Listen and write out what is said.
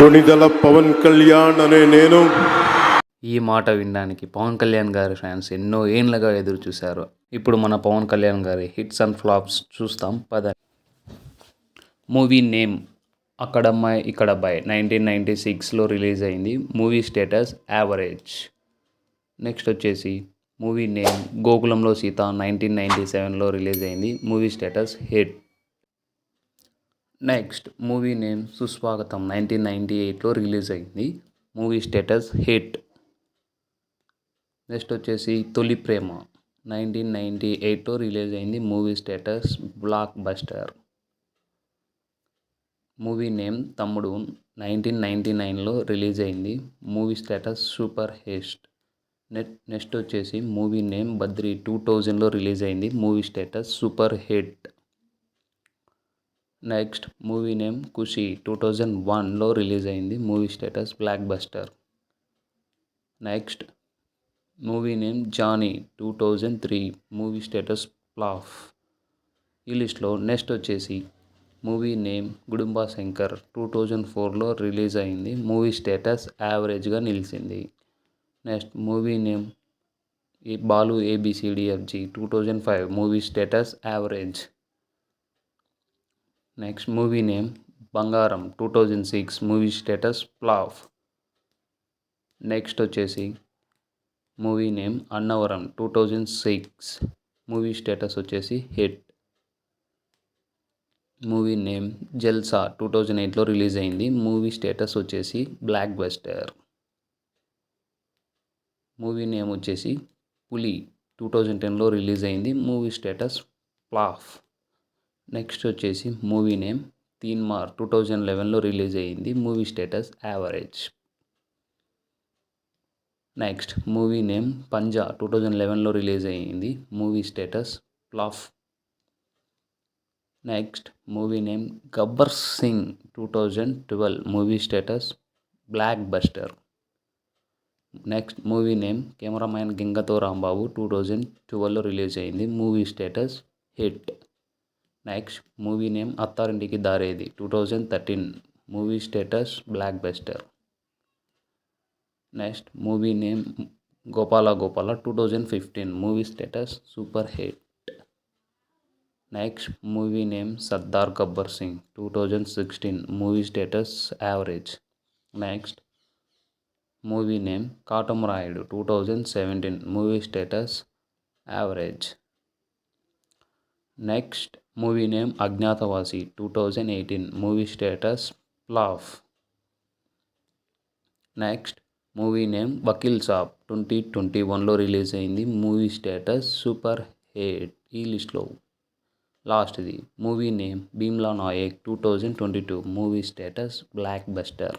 కొణిదెల పవన్ కళ్యాణ్ అనే నేను ఈ మాట వినడానికి పవన్ కళ్యాణ్ గారి ఫ్యాన్స్ ఎన్నో ఏండ్లుగా ఎదురు చూశారు. ఇప్పుడు మన పవన్ కళ్యాణ్ గారి హిట్స్ అండ్ ఫ్లాప్స్ చూస్తాం పద. మూవీ నేమ్ అక్కడమ్మాయి ఇక్కడబ్బాయి 1996లో రిలీజ్ అయింది. Movie status average. నెక్స్ట్ వచ్చేసి మూవీ నేమ్ గోకులంలో సీత 1997లో రిలీజ్ అయింది. Movie status hit. Next movie name సుస్వాగతం 1998లో రిలీజ్ అయింది. Movie status hit. నెక్స్ట్ వచ్చేసి తొలి ప్రేమ 1998లో రిలీజ్ అయింది. Movie status block buster. Movie name తమ్ముడు 1999లో రిలీజ్ అయింది. Movie status super hit. Next వచ్చేసి మూవీ నేమ్ బద్రి 2000లో రిలీజ్ అయింది. Movie status super hit. Next movie name Kushi 2001లో రిలీజ్ అయింది. Movie status blockbuster. Next movie name Johnny 2003 movie status flop. ఈ లిస్ట్లో next వచ్చేసి movie name Gudumba Shankar 2004లో రిలీజ్ అయింది. మూవీ స్టేటస్ యావరేజ్గా నిలిచింది. Next movie name Balu ABCDFG 2005 movie status average. Next movie name Bangaram 2006 movie status flop. Next వచ్చేసి movie name Annavaram 2006 movie status వచ్చేసి hit. Movie name Jalsa 2008లో రిలీజ్ అయింది. మూవీ స్టేటస్ వచ్చేసి బ్లాక్ బస్టర్. మూవీ నేమ్ వచ్చేసి పులి 2010లో రిలీజ్ అయింది. Movie status flop. నెక్స్ట్ వచ్చేసి movie name Teenmaar 2011లో రిలీజ్ అయింది. Movie status average. Next movie name Panjaa 2011లో రిలీజ్ అయింది. Movie status flop. Next movie name Gabbar Singh 2012 movie status blockbuster. Next movie name cameraman గింగతో రాంబాబు 2012లో రిలీజ్ అయింది. Movie status hit. Next movie name Attarintiki Daredi 2013 movie status blockbuster. Next movie name Gopala Gopala 2015 movie status super hit. Next movie name Sardaar Gabbar Singh 2016 movie status average. Next movie name Katamarayudu 2017 movie status average. Next movie name Agnyaathavaasi 2018 movie status flop. Next movie name Vakeel Saab 2021లో release అయింది. Movie status super hit. ఈ లిస్ట్లో లాస్ట్ది movie name Bheemla Nayak 2022 movie status block buster.